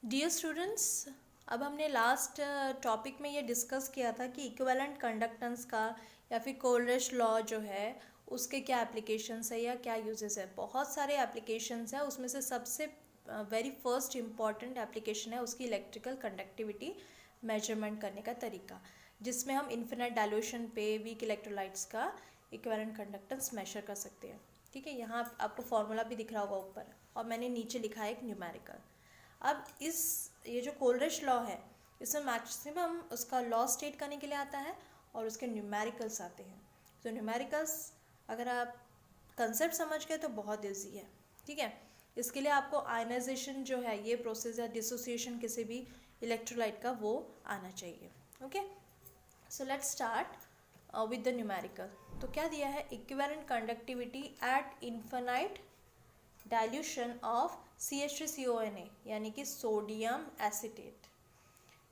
Dear students, अब हमने last topic में ये डिस्कस किया था कि इक्विवेलेंट कंडक्टेंस का या फिर कोलरिश लॉ जो है उसके क्या एप्लीकेशंस है या क्या यूजेस है। बहुत सारे एप्लीकेशंस हैं, उसमें से सबसे वेरी फर्स्ट इम्पॉर्टेंट एप्लीकेशन है उसकी इलेक्ट्रिकल कंडक्टिविटी मेजरमेंट करने का तरीका, जिसमें हम इन्फिनिट डाइल्यूशन पे वीक इलेक्ट्रोलाइट्स का इक्विवेलेंट कंडक्टेंस मेजर कर सकते हैं। ठीक है, यहाँ आपको फॉर्मूला भी दिख रहा होगा ऊपर, और मैंने नीचे लिखा है एक न्यूमेरिकल। अब ये जो कोलरिश लॉ है, इसमें मैक्सिमम उसका लॉ स्टेट करने के लिए आता है और उसके न्यूमेरिकल्स आते हैं। तो न्यूमेरिकल्स अगर आप कंसेप्ट समझ गए तो बहुत ईजी है। ठीक है, इसके लिए आपको आयनाइजेशन जो है ये प्रोसेस या डिसोसिएशन किसी भी इलेक्ट्रोलाइट का वो आना चाहिए। Okay, so let's start with the numerical. तो क्या दिया है, equivalent conductivity eight infinite dilution of CH3CONA यानी कि सोडियम एसीटेट।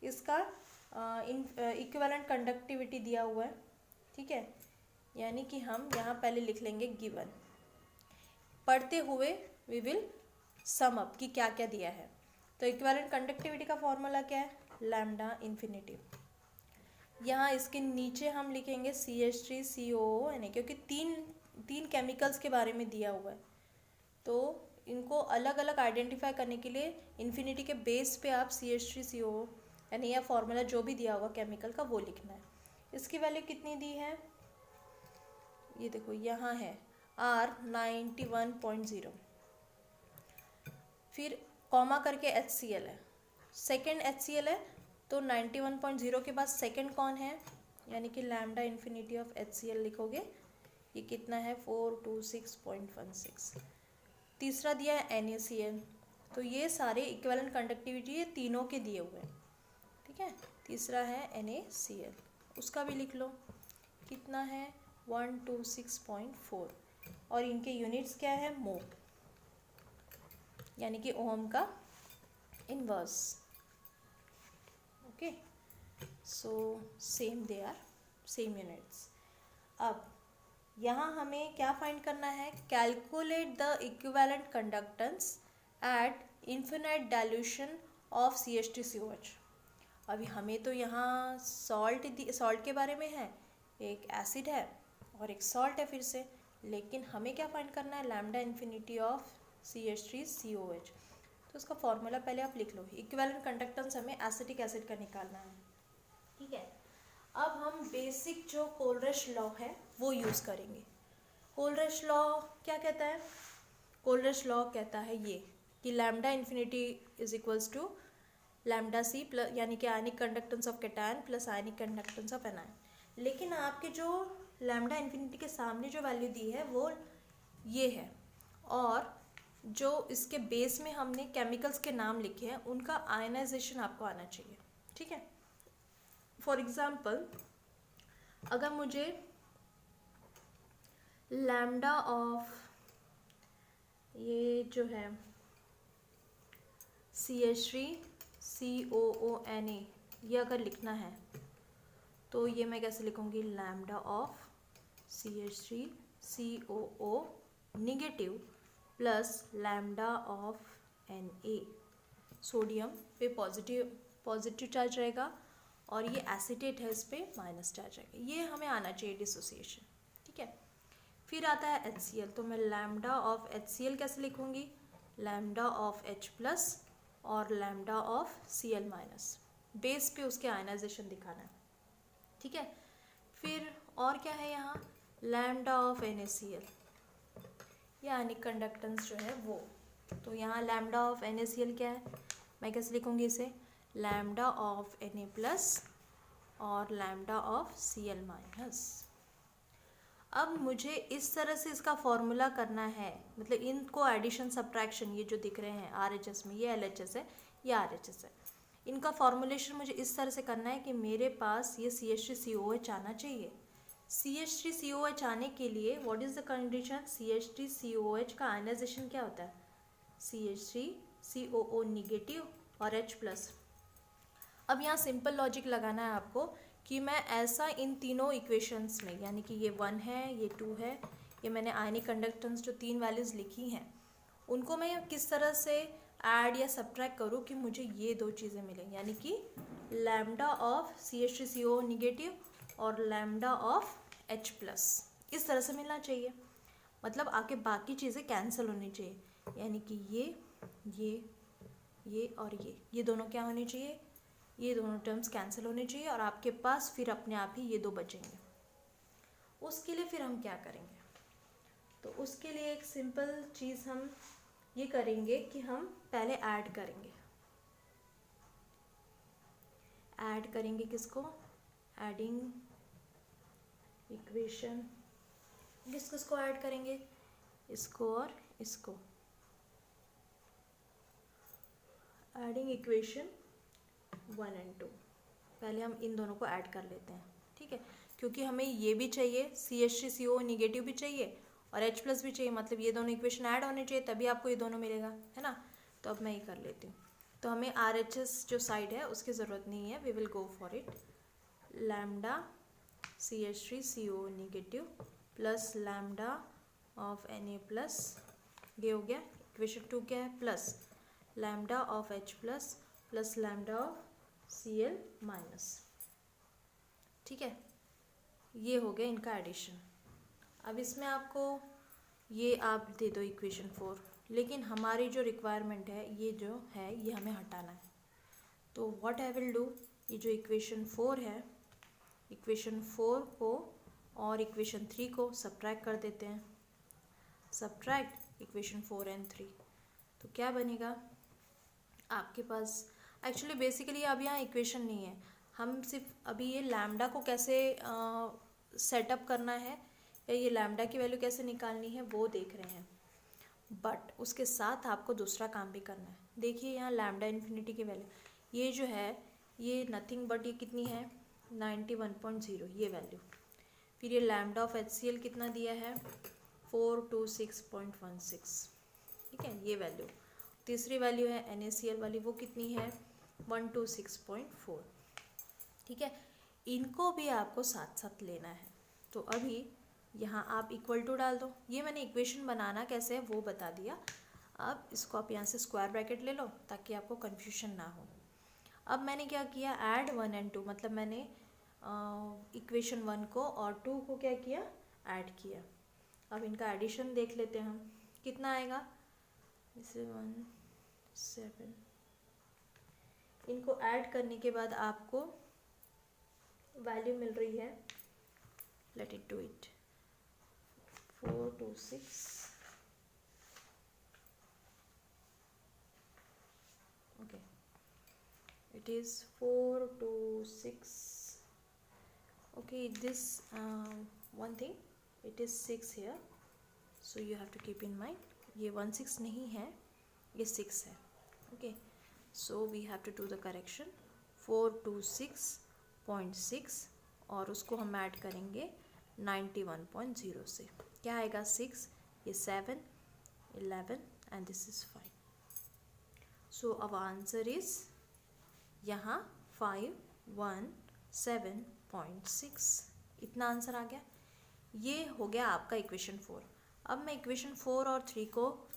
इसका इक्विवेलेंट कंडक्टिविटी दिया हुआ है। ठीक है, यानी कि हम यहाँ पहले लिख लेंगे गिवन, पढ़ते हुए वी विल सम अप कि क्या क्या दिया है। तो इक्विवेलेंट कंडक्टिविटी का फॉर्मूला क्या है, लैम्डा इन्फिनिटी। यहाँ इसके नीचे हम लिखेंगे CH3CONA, क्योंकि तीन केमिकल्स के बारे में दिया हुआ है, तो इनको अलग अलग आइडेंटिफाई करने के लिए इन्फिनिटी के बेस पे आप CH3CO यानी यह फॉर्मूला जो भी दिया होगा केमिकल का वो लिखना है। इसकी वैल्यू कितनी दी है, ये देखो यहाँ है R91.0, फिर कॉमा करके HCl है, सेकेंड HCl है, तो 91.0 के बाद सेकेंड कौन है, यानी कि लैम्डा इन्फिनिटी ऑफ HCl लिखोगे, ये कितना है 426.16। तीसरा दिया है NaCl। तो ये सारे इक्विवेलेंट कंडक्टिविटी ये तीनों के दिए हुए हैं। ठीक है, तीसरा है NaCl, उसका भी लिख लो, कितना है 126.4, और इनके यूनिट्स क्या है, मो, यानी कि ओम का inverse. Okay, so same they are same units. अब यहाँ हमें क्या फाइंड करना है, calculate the equivalent conductance at infinite dilution of CH2COH। अभी हमें तो यहाँ सॉल्ट के बारे में है, एक एसिड है और एक सॉल्ट है फिर से, लेकिन हमें क्या फाइंड करना है, लैम्डा इन्फिनिटी ऑफ CH3COH। तो उसका फॉर्मूला पहले आप लिख लो, इक्विवेलेंट कंडक्टेंस हमें एसिटिक एसिड का निकालना है। ठीक है, अब हम बेसिक जो कोलरिश लॉ है वो यूज़ करेंगे। कोलरिश लॉ क्या कहता है, कोलरिश लॉ कहता है ये कि lambda infinity is equals to lambda C plus, यानी कि ionic conductance of cation plus ionic conductance of anion. लेकिन आपके जो लैम्डा इन्फिनिटी के सामने जो वैल्यू दी है वो ये है, और जो इसके बेस में हमने केमिकल्स के नाम लिखे हैं उनका आयनाइजेशन आपको आना चाहिए। ठीक है, फॉर एग्जाम्पल अगर मुझे लैम्डा ऑफ ये जो है CH3COONA ये अगर लिखना है तो ये मैं कैसे लिखूँगी, lambda of CH3COO negative plus lambda of Na, sodium पे पॉजिटिव चार्ज रहेगा और ये एसिटेट है, इस पे माइनस चार्ज रहेगा। ये हमें आना चाहिए डिसोसिएशन। ठीक है, फिर आता है HCl, तो मैं लैम्डा ऑफ HCl कैसे लिखूँगी, लैम्डा ऑफ H प्लस और lambda of Cl minus, base पे उसके आयनाइजेशन दिखाना है। ठीक है, फिर और क्या है यहाँ, लैम्डा ऑफ NaCl, ये आयनिक कंडक्टेंस जो है वो। तो यहाँ लैम्डा ऑफ NaCl क्या है, मैं कैसे लिखूँगी इसे, लैम्डा ऑफ Na प्लस और लैम्डा ऑफ Cl माइनस। अब मुझे इस तरह से इसका फॉर्मूला करना है, मतलब इनको एडिशन सब्ट्रैक्शन, ये जो दिख रहे हैं RHS में, ये LHS है, ये RHS है, इनका फॉर्मुलेशन मुझे इस तरह से करना है कि मेरे पास ये CH3COH आना चाहिए। CH3COH आने के लिए what is the condition, CH3COH का आयनाइजेशन क्या होता है, CH3COO निगेटिव और H प्लस। अब यहाँ सिंपल लॉजिक लगाना है आपको कि मैं ऐसा इन तीनों इक्वेशंस में, यानी कि ये 1 है, ये 2 है, ये मैंने आयनिक कंडक्टेंस जो तीन वैल्यूज़ लिखी हैं उनको मैं किस तरह से ऐड या सब्ट्रैक्ट करूँ कि मुझे ये दो चीज़ें मिलें, यानी कि लैम्डा ऑफ CH3CO निगेटिव और लैम्डा ऑफ H+, इस तरह से मिलना चाहिए। मतलब आपके बाकी चीज़ें कैंसिल होनी चाहिए, यानी कि ये और ये दोनों क्या होने चाहिए, ये दोनों टर्म्स कैंसिल होने चाहिए और आपके पास फिर अपने आप ही ये दो बचेंगे। उसके लिए फिर हम क्या करेंगे, तो उसके लिए एक सिंपल चीज़ हम ये करेंगे कि हम पहले ऐड करेंगे किसको, एडिंग इक्वेशन, किसको ऐड करेंगे, इसको और इसको, एडिंग इक्वेशन 1 और 2। पहले हम इन दोनों को ऐड कर लेते हैं, ठीक है, क्योंकि हमें ये भी चाहिए, CH3CO निगेटिव भी चाहिए और H+ भी चाहिए, मतलब ये दोनों इक्वेशन ऐड होने चाहिए, तभी आपको ये दोनों मिलेगा, है ना। तो अब मैं ये कर लेती हूँ। तो हमें RHS जो साइड है उसकी ज़रूरत नहीं है, we will go for it. Lambda CH3CO negative plus lambda of Na+, ये हो गया इक्वेशन 2, क्या है, plus lambda of H+ plus lambda of Cl-, ठीक है, ये हो गया इनका एडिशन। अब इसमें आपको ये आप दे दो इक्वेशन 4, लेकिन हमारी जो रिक्वायरमेंट है ये जो है ये हमें हटाना है। तो व्हाट आई विल डू, ये जो इक्वेशन 4 है, इक्वेशन 4 को और इक्वेशन 3 को सब्ट्रैक्ट कर देते हैं, सब्ट्रैक्ट इक्वेशन 4 एंड 3, तो क्या बनेगा आपके पास। एक्चुअली बेसिकली अब यहाँ इक्वेशन नहीं है, हम सिर्फ अभी ये लैम्डा को कैसे सेटअप करना है या ये लैम्डा की वैल्यू कैसे निकालनी है वो देख रहे हैं, बट उसके साथ आपको दूसरा काम भी करना है। देखिए यहाँ लैम्डा इन्फिनिटी की वैल्यू ये जो है ये नथिंग बट ये कितनी है 91.0 ये वैल्यू, फिर ये लैम्डा ऑफ HCl कितना दिया है 426.16, ठीक है, ये वैल्यू। तीसरी वैल्यू है NaCl वाली, वो कितनी है 126.4, ठीक है, इनको भी आपको साथ साथ लेना है। तो अभी यहाँ आप इक्वल टू डाल दो, ये मैंने इक्वेशन बनाना कैसे है वो बता दिया। अब इसको आप यहाँ से स्क्वायर ब्रैकेट ले लो ताकि आपको कन्फ्यूजन ना हो। अब मैंने क्या किया, ऐड 1 और 2, मतलब मैंने इक्वेशन 1 को और 2 को क्या किया, ऐड किया। अब इनका एडिशन देख लेते हैं हम, कितना आएगा, इसे 1 7, इनको ऐड करने के बाद आपको वैल्यू मिल रही है, let it do it, 426, okay, it is 426, okay, this one thing, it is 6 here, so you have to keep in mind ये 16 नहीं है, ये 6 है, okay, so we have to do the correction 426.6 और उसको हम ऐड करेंगे 91.0 से, क्या आएगा 6, ये 7, 11 and this is 5, so our answer is यहाँ 517.6, इतना आंसर आ गया। ये हो गया आपका इक्वेशन 4। अब मैं इक्वेशन 4 और 3 को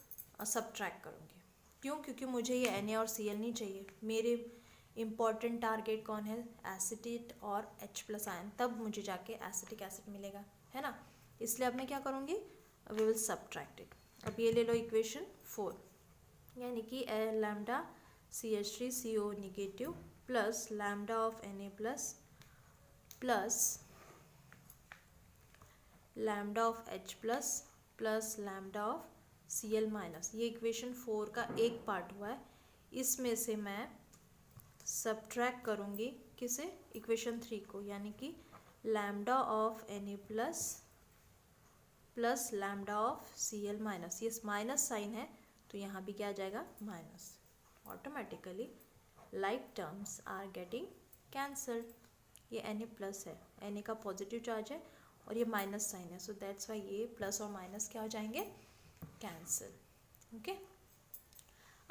सब्ट्रैक्ट करूँगी, क्यों, क्योंकि मुझे ये Na और Cl नहीं चाहिए, मेरे इम्पॉर्टेंट टारगेट कौन है, एसिटेट और H+ आयन, तब मुझे जाके एसिटिक एसिड मिलेगा, है ना, इसलिए अब मैं क्या करूँगी, वी विल सब्ट्रैक्ट इट। अब ये ले लो इक्वेशन 4, यानी कि lambda CH3CO negative plus lambda of Na plus lambda of H plus lambda of Cl minus, ये इक्वेशन 4 का एक पार्ट हुआ है, इसमें से मैं सब्ट्रैक्ट करूँगी किसे, इक्वेशन 3 को, यानी कि lambda of Na plus lambda of Cl minus, ये माइनस साइन है तो यहाँ भी क्या आ जाएगा minus, automatically like terms are getting cancelled, ये Na+ है, Na का पॉजिटिव चार्ज है और ये माइनस साइन है, सो दैट्स वाई ये प्लस और माइनस क्या हो जाएंगे, कैंसिल, ओके।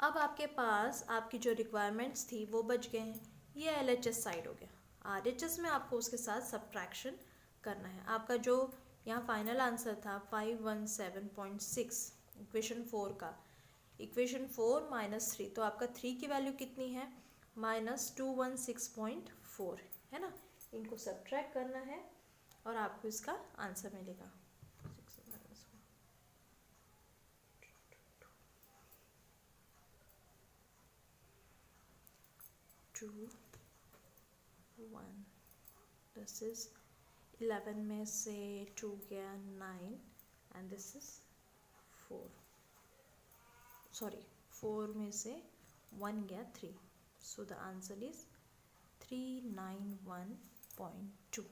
अब आपके पास आपकी जो रिक्वायरमेंट्स थी वो बच गए हैं, ये LHS साइड हो गया, RHS में आपको उसके साथ सब्ट्रैक्शन करना है। आपका जो यहाँ फाइनल आंसर था 517.6 इक्वेशन 4 का, इक्वेशन 4 माइनस 3, तो आपका 3 की वैल्यू कितनी है, -216.4 है ना। इनको सब्ट्रैक्ट करना है और आपको इसका आंसर मिलेगा 2 1। दिस इज 11 में से 2 गया 9 एंड दिस इज 4, सॉरी 4 में से 1 गया 3, so the answer is 391.2.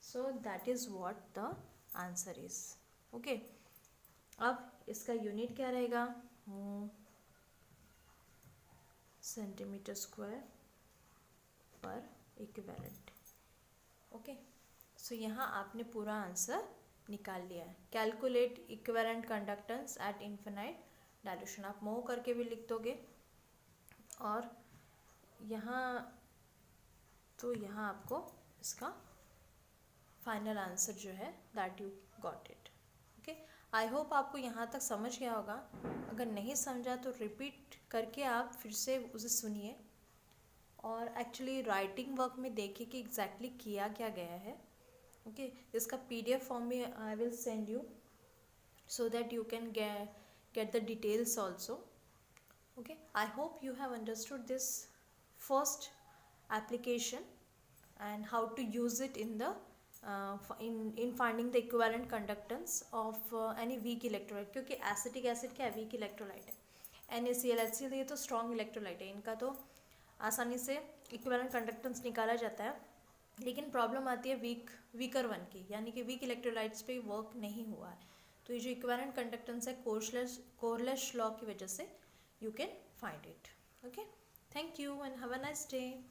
So that is what the answer is. Okay. अब इसका यूनिट क्या रहेगा, सेंटीमीटर स्क्वायर पर इक्विवेलेंट। ओके, सो यहाँ आपने पूरा आंसर निकाल लिया है। Calculate equivalent conductance at infinite dilution, आप मूव करके भी लिख दोगे। और यहाँ तो यहाँ आपको इसका फाइनल आंसर जो है that you got it. Okay, I hope आपको यहाँ तक समझ गया होगा। अगर नहीं समझा तो रिपीट करके आप फिर से उसे सुनिए और एक्चुअली राइटिंग वर्क में देखिए कि एग्जैक्टली किया क्या गया है। ओके, इसका PDF फॉर्म में I will send you so that you can get the details also. Okay, I hope you have understood this first application and how to use it in the in finding the equivalent conductance of any weak electrolyte, क्योंकि acetic acid क्या है, weak electrolyte है। NaCl HCl ये तो strong electrolyte है, इनका तो आसानी से इक्विवेलेंट कंडक्टेंस निकाला जाता है। लेकिन प्रॉब्लम आती है वीकर वन की, यानी कि वीक इलेक्ट्रोलाइट्स पे वर्क नहीं हुआ है। तो ये जो इक्विवेलेंट कंडक्टेंस है कोरलेश लॉ की वजह से you can find it. Okay, thank you and have a nice day.